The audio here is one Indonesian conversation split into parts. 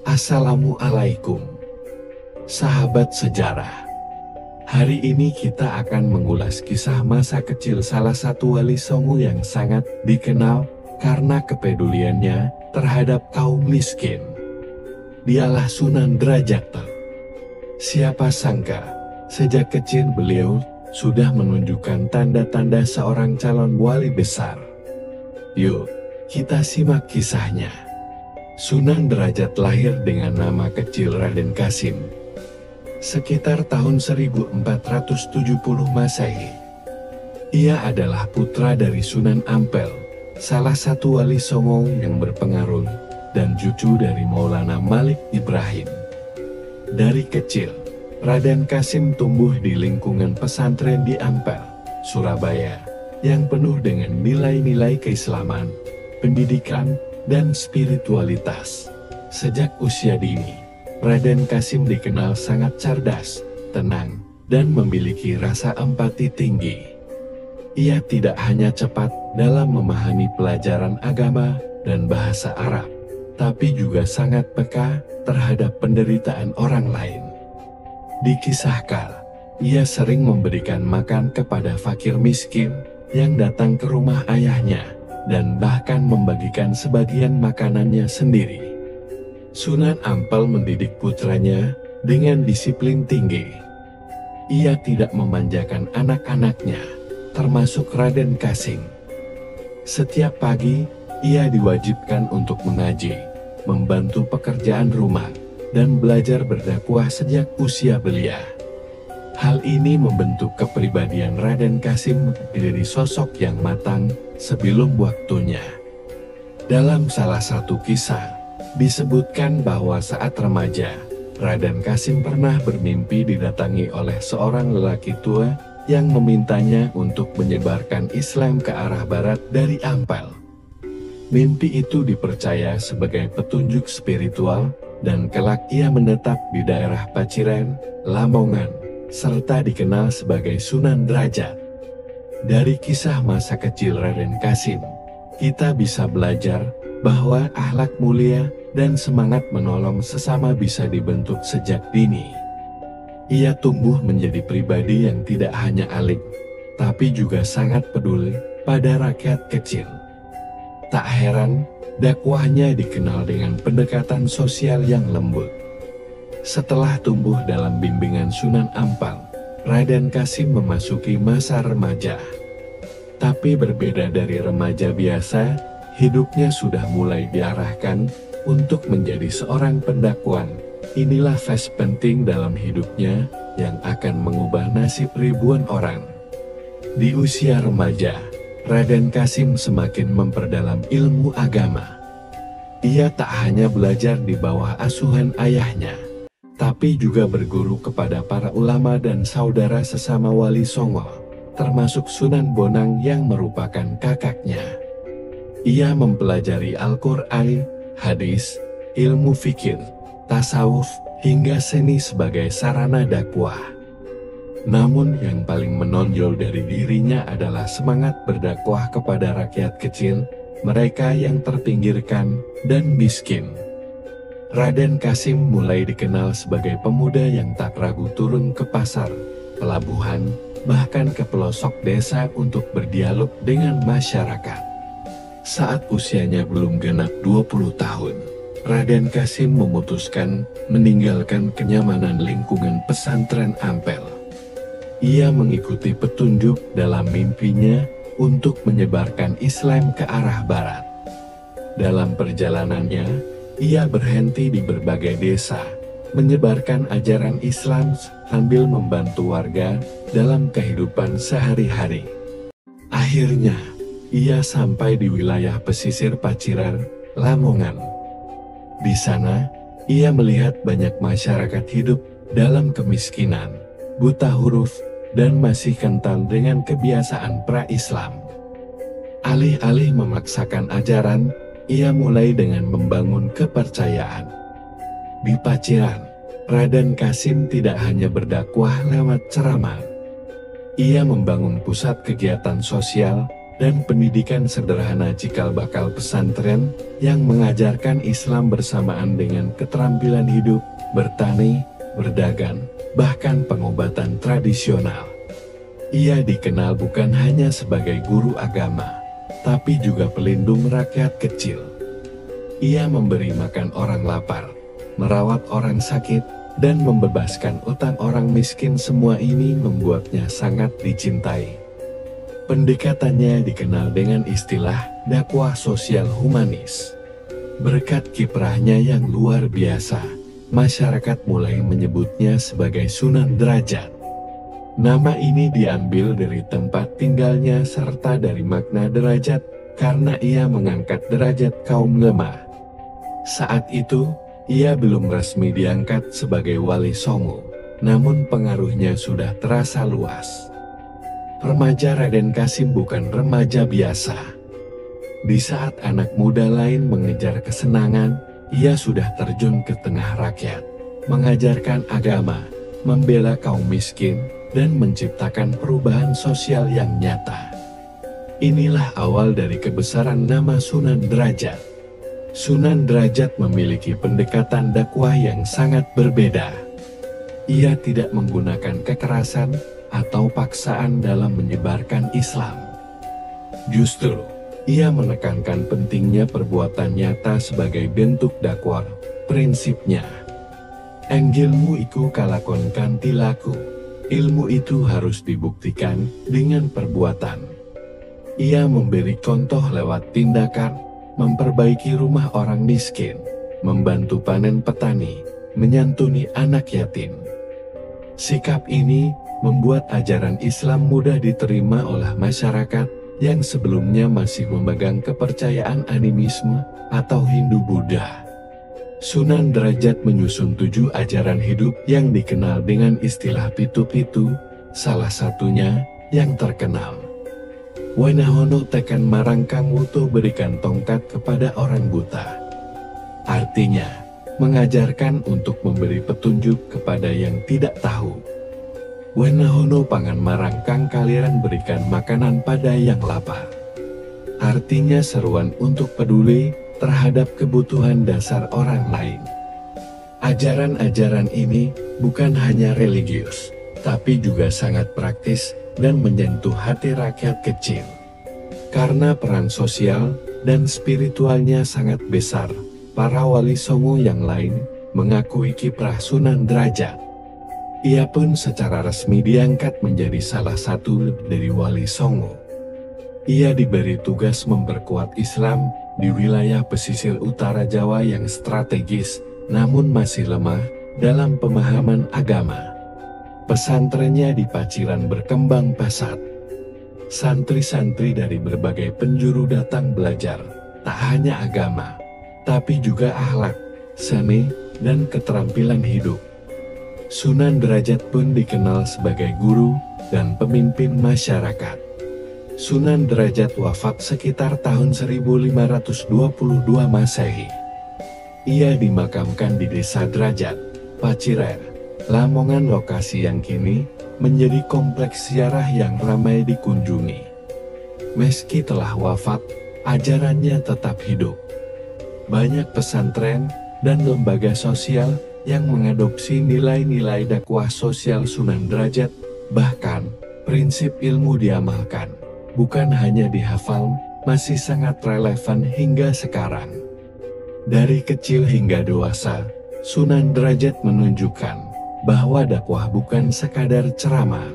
Assalamualaikum, sahabat sejarah. Hari ini kita akan mengulas kisah masa kecil salah satu wali songo yang sangat dikenal karena kepeduliannya terhadap kaum miskin. Dialah Sunan Derajat. Siapa sangka, sejak kecil beliau sudah menunjukkan tanda-tanda seorang calon wali besar. Yuk, kita simak kisahnya. Sunan Derajat lahir dengan nama kecil Raden Kasim sekitar tahun 1470 Masehi. Ia adalah putra dari Sunan Ampel, salah satu wali songo yang berpengaruh, dan cucu dari Maulana Malik Ibrahim. Dari kecil, Raden Kasim tumbuh di lingkungan pesantren di Ampel, Surabaya, yang penuh dengan nilai-nilai keislaman, pendidikan, dan spiritualitas. Sejak usia dini, Raden Kasim dikenal sangat cerdas, tenang, dan memiliki rasa empati tinggi. Ia tidak hanya cepat dalam memahami pelajaran agama dan bahasa Arab, tapi juga sangat peka terhadap penderitaan orang lain. Dikisahkan, ia sering memberikan makan kepada fakir miskin yang datang ke rumah ayahnya, dan bahkan membagikan sebagian makanannya sendiri. Sunan Ampel mendidik putranya dengan disiplin tinggi. Ia tidak memanjakan anak-anaknya, termasuk Raden Kasim. Setiap pagi, ia diwajibkan untuk mengaji, membantu pekerjaan rumah, dan belajar berdakwah sejak usia belia. Hal ini membentuk kepribadian Raden Kasim menjadi sosok yang matang sebelum waktunya. Dalam salah satu kisah, disebutkan bahwa saat remaja, Raden Kasim pernah bermimpi didatangi oleh seorang lelaki tua yang memintanya untuk menyebarkan Islam ke arah barat dari Ampel. Mimpi itu dipercaya sebagai petunjuk spiritual, dan kelak ia menetap di daerah Paciran, Lamongan, serta dikenal sebagai Sunan Derajat. Dari kisah masa kecil Raden Kasim, kita bisa belajar bahwa akhlak mulia dan semangat menolong sesama bisa dibentuk sejak dini. Ia tumbuh menjadi pribadi yang tidak hanya alim, tapi juga sangat peduli pada rakyat kecil. Tak heran, dakwahnya dikenal dengan pendekatan sosial yang lembut. Setelah tumbuh dalam bimbingan Sunan Ampel, Raden Kasim memasuki masa remaja. Tapi berbeda dari remaja biasa, hidupnya sudah mulai diarahkan untuk menjadi seorang pendakwan. Inilah fase penting dalam hidupnya yang akan mengubah nasib ribuan orang. Di usia remaja, Raden Kasim semakin memperdalam ilmu agama. Ia tak hanya belajar di bawah asuhan ayahnya, tapi juga berguru kepada para ulama dan saudara sesama wali songo, termasuk Sunan Bonang yang merupakan kakaknya. Ia mempelajari Al-Quran, hadis, ilmu fikih, tasawuf, hingga seni sebagai sarana dakwah. Namun yang paling menonjol dari dirinya adalah semangat berdakwah kepada rakyat kecil, mereka yang terpinggirkan dan miskin. Raden Kasim mulai dikenal sebagai pemuda yang tak ragu turun ke pasar, pelabuhan, bahkan ke pelosok desa untuk berdialog dengan masyarakat. Saat usianya belum genap 20 tahun, Raden Kasim memutuskan meninggalkan kenyamanan lingkungan pesantren Ampel. Ia mengikuti petunjuk dalam mimpinya untuk menyebarkan Islam ke arah barat. Dalam perjalanannya, ia berhenti di berbagai desa, menyebarkan ajaran Islam sambil membantu warga dalam kehidupan sehari-hari. Akhirnya, ia sampai di wilayah pesisir Paciran, Lamongan. Di sana, ia melihat banyak masyarakat hidup dalam kemiskinan, buta huruf, dan masih kental dengan kebiasaan pra-Islam. Alih-alih memaksakan ajaran, ia mulai dengan membangun kepercayaan. Di Paciran, Raden Kasim tidak hanya berdakwah lewat ceramah. Ia membangun pusat kegiatan sosial, dan pendidikan sederhana cikal bakal pesantren yang mengajarkan Islam bersamaan dengan keterampilan hidup, bertani, berdagang, bahkan pengobatan tradisional. Ia dikenal bukan hanya sebagai guru agama, tapi juga pelindung rakyat kecil. Ia memberi makan orang lapar, merawat orang sakit, dan membebaskan utang orang miskin. Semua ini membuatnya sangat dicintai. Pendekatannya dikenal dengan istilah dakwah sosial humanis. Berkat kiprahnya yang luar biasa, masyarakat mulai menyebutnya sebagai Sunan Derajat. Nama ini diambil dari tempat tinggalnya serta dari makna derajat, karena ia mengangkat derajat kaum lemah. Saat itu, ia belum resmi diangkat sebagai Wali Songo, namun pengaruhnya sudah terasa luas. Remaja Raden Kasim bukan remaja biasa. Di saat anak muda lain mengejar kesenangan, ia sudah terjun ke tengah rakyat, mengajarkan agama, membela kaum miskin, dan menciptakan perubahan sosial yang nyata. Inilah awal dari kebesaran nama Sunan Derajat. Sunan Derajat memiliki pendekatan dakwah yang sangat berbeda. Ia tidak menggunakan kekerasan atau paksaan dalam menyebarkan Islam. Justru, ia menekankan pentingnya perbuatan nyata sebagai bentuk dakwah. Prinsipnya, "Enggilmu iku kalakon kanthi laku." Ilmu itu harus dibuktikan dengan perbuatan. Ia memberi contoh lewat tindakan, memperbaiki rumah orang miskin, membantu panen petani, menyantuni anak yatim. Sikap ini membuat ajaran Islam mudah diterima oleh masyarakat yang sebelumnya masih memegang kepercayaan animisme atau Hindu-Buddha. Sunan Derajat menyusun 7 ajaran hidup yang dikenal dengan istilah pitu-pitu, salah satunya yang terkenal. Wanahono tekan marang kang wuto, berikan tongkat kepada orang buta. Artinya, mengajarkan untuk memberi petunjuk kepada yang tidak tahu. Wanahono pangan marang kang kaliran, berikan makanan pada yang lapar. Artinya seruan untuk peduli terhadap kebutuhan dasar orang lain. Ajaran-ajaran ini bukan hanya religius, tapi juga sangat praktis dan menyentuh hati rakyat kecil. Karena peran sosial dan spiritualnya sangat besar, para wali songo yang lain mengakui kiprah Sunan Derajat. Ia pun secara resmi diangkat menjadi salah satu dari wali songo. Ia diberi tugas memperkuat Islam di wilayah pesisir utara Jawa yang strategis, namun masih lemah dalam pemahaman agama. Pesantrennya di Paciran berkembang pesat. Santri-santri dari berbagai penjuru datang belajar, tak hanya agama, tapi juga akhlak, seni, dan keterampilan hidup. Sunan Derajat pun dikenal sebagai guru dan pemimpin masyarakat. Sunan Derajat wafat sekitar tahun 1522 Masehi. Ia dimakamkan di Desa Derajat, Pacirer, Lamongan, lokasi yang kini menjadi kompleks ziarah yang ramai dikunjungi. Meski telah wafat, ajarannya tetap hidup. Banyak pesantren dan lembaga sosial yang mengadopsi nilai-nilai dakwah sosial Sunan Derajat, bahkan prinsip ilmu diamalkan, bukan hanya dihafal, masih sangat relevan hingga sekarang. Dari kecil hingga dewasa, Sunan Derajat menunjukkan bahwa dakwah bukan sekadar ceramah,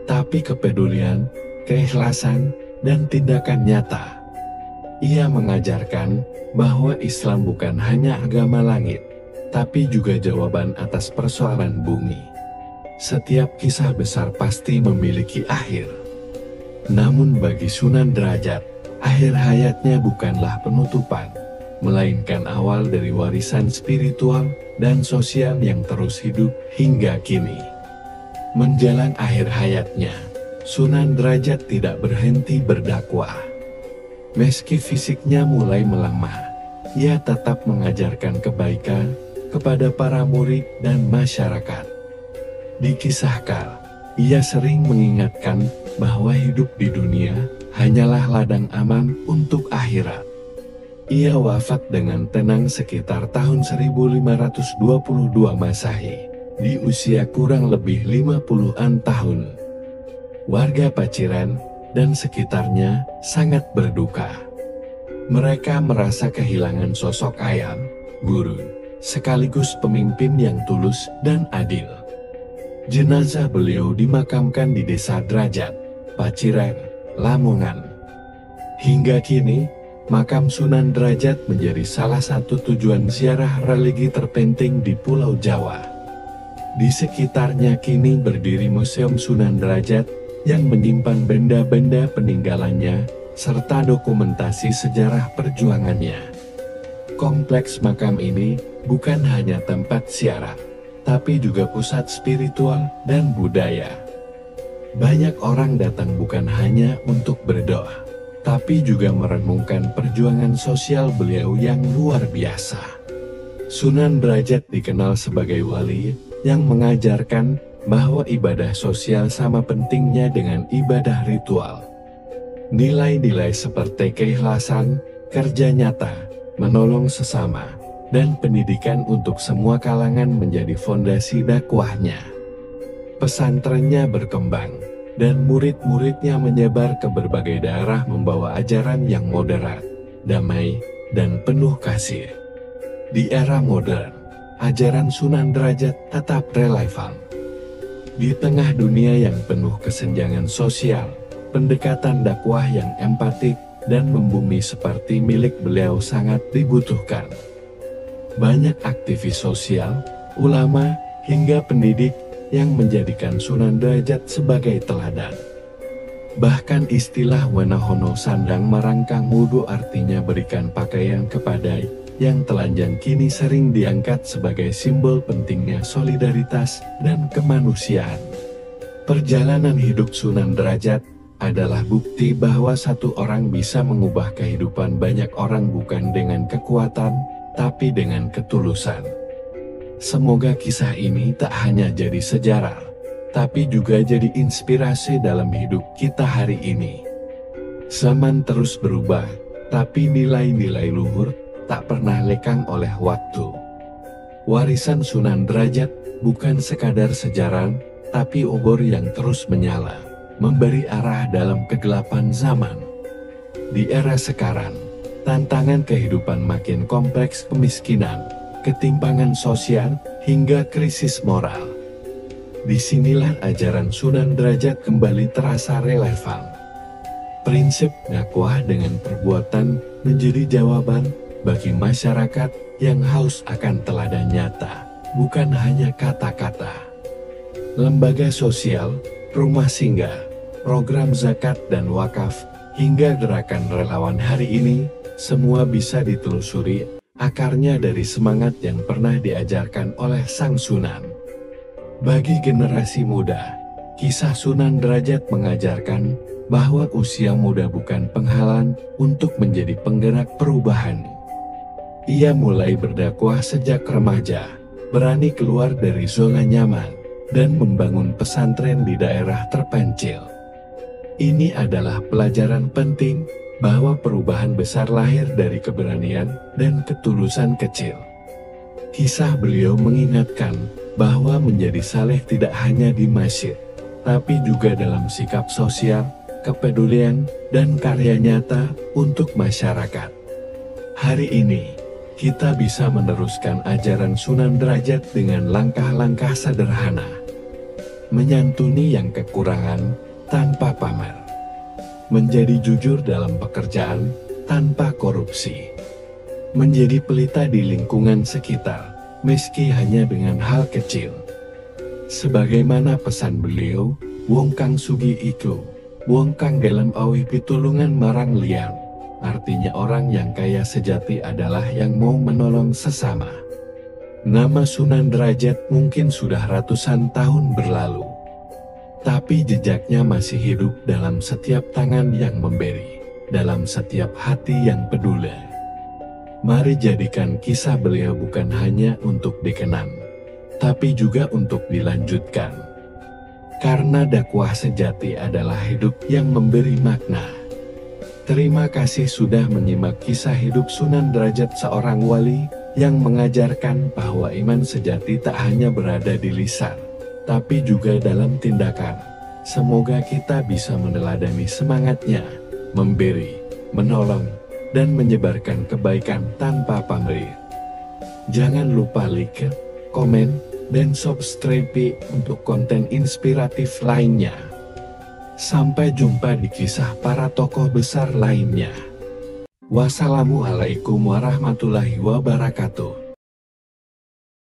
tapi kepedulian, keikhlasan, dan tindakan nyata. Ia mengajarkan bahwa Islam bukan hanya agama langit, tapi juga jawaban atas persoalan bumi. Setiap kisah besar pasti memiliki akhir. Namun bagi Sunan Derajat, akhir hayatnya bukanlah penutupan, melainkan awal dari warisan spiritual dan sosial yang terus hidup hingga kini. Menjelang akhir hayatnya, Sunan Derajat tidak berhenti berdakwah. Meski fisiknya mulai melemah, ia tetap mengajarkan kebaikan kepada para murid dan masyarakat. Dikisahkan, ia sering mengingatkan bahwa hidup di dunia hanyalah ladang aman untuk akhirat. Ia wafat dengan tenang sekitar tahun 1522 Masehi, di usia kurang lebih 50-an tahun. Warga Paciran dan sekitarnya sangat berduka. Mereka merasa kehilangan sosok ayah, guru, sekaligus pemimpin yang tulus dan adil. Jenazah beliau dimakamkan di Desa Derajat, Paciran, Lamongan. Hingga kini, makam Sunan Derajat menjadi salah satu tujuan ziarah religi terpenting di Pulau Jawa. Di sekitarnya kini berdiri Museum Sunan Derajat yang menyimpan benda-benda peninggalannya serta dokumentasi sejarah perjuangannya. Kompleks makam ini bukan hanya tempat ziarah, tapi juga pusat spiritual dan budaya. Banyak orang datang bukan hanya untuk berdoa, tapi juga merenungkan perjuangan sosial beliau yang luar biasa. Sunan Derajat dikenal sebagai wali yang mengajarkan bahwa ibadah sosial sama pentingnya dengan ibadah ritual. Nilai-nilai seperti keikhlasan, kerja nyata, menolong sesama, dan pendidikan untuk semua kalangan menjadi fondasi dakwahnya. Pesantrennya berkembang, dan murid-muridnya menyebar ke berbagai daerah membawa ajaran yang moderat, damai, dan penuh kasih. Di era modern, ajaran Sunan Derajat tetap relevan. Di tengah dunia yang penuh kesenjangan sosial, pendekatan dakwah yang empatik dan membumi seperti milik beliau sangat dibutuhkan. Banyak aktivis sosial, ulama, hingga pendidik yang menjadikan Sunan Derajat sebagai teladan. Bahkan istilah Wanahono Sandang Marangkang Wudu artinya berikan pakaian kepada yang telanjang kini sering diangkat sebagai simbol pentingnya solidaritas dan kemanusiaan. Perjalanan hidup Sunan Derajat adalah bukti bahwa satu orang bisa mengubah kehidupan banyak orang bukan dengan kekuatan, tapi dengan ketulusan. Semoga kisah ini tak hanya jadi sejarah, tapi juga jadi inspirasi dalam hidup kita hari ini. Zaman terus berubah, tapi nilai-nilai luhur tak pernah lekang oleh waktu. Warisan Sunan Derajat bukan sekadar sejarah, tapi obor yang terus menyala, memberi arah dalam kegelapan zaman. Di era sekarang, tantangan kehidupan makin kompleks, kemiskinan, ketimpangan sosial, hingga krisis moral. Disinilah ajaran Sunan Derajat kembali terasa relevan. Prinsip dakwah dengan perbuatan menjadi jawaban bagi masyarakat yang haus akan teladan nyata, bukan hanya kata-kata. Lembaga sosial, rumah singgah, program zakat dan wakaf, hingga gerakan relawan hari ini, semua bisa ditelusuri akarnya dari semangat yang pernah diajarkan oleh Sang Sunan. Bagi generasi muda, kisah Sunan Derajat mengajarkan bahwa usia muda bukan penghalang untuk menjadi penggerak perubahan. Ia mulai berdakwah sejak remaja, berani keluar dari zona nyaman, dan membangun pesantren di daerah terpencil. Ini adalah pelajaran penting bahwa perubahan besar lahir dari keberanian dan ketulusan kecil. Kisah beliau mengingatkan bahwa menjadi saleh tidak hanya di masjid, tapi juga dalam sikap sosial, kepedulian, dan karya nyata untuk masyarakat. Hari ini, kita bisa meneruskan ajaran Sunan Derajat dengan langkah-langkah sederhana. Menyantuni yang kekurangan tanpa pamer. Menjadi jujur dalam pekerjaan tanpa korupsi. Menjadi pelita di lingkungan sekitar, meski hanya dengan hal kecil. Sebagaimana pesan beliau, wong kang sugi iku, wong kang gelem awih pitulungan marang liyan. Artinya orang yang kaya sejati adalah yang mau menolong sesama. Nama Sunan Derajat mungkin sudah ratusan tahun berlalu, tapi jejaknya masih hidup dalam setiap tangan yang memberi, dalam setiap hati yang peduli. Mari jadikan kisah beliau bukan hanya untuk dikenang, tapi juga untuk dilanjutkan. Karena dakwah sejati adalah hidup yang memberi makna, Terima kasih sudah menyimak kisah hidup Sunan Derajat, seorang wali yang mengajarkan bahwa iman sejati tak hanya berada di lisan, tapi juga dalam tindakan. Semoga kita bisa meneladani semangatnya, memberi, menolong, dan menyebarkan kebaikan tanpa pamrih. Jangan lupa like, komen, dan subscribe untuk konten inspiratif lainnya. Sampai jumpa di kisah para tokoh besar lainnya. Wassalamualaikum warahmatullahi wabarakatuh.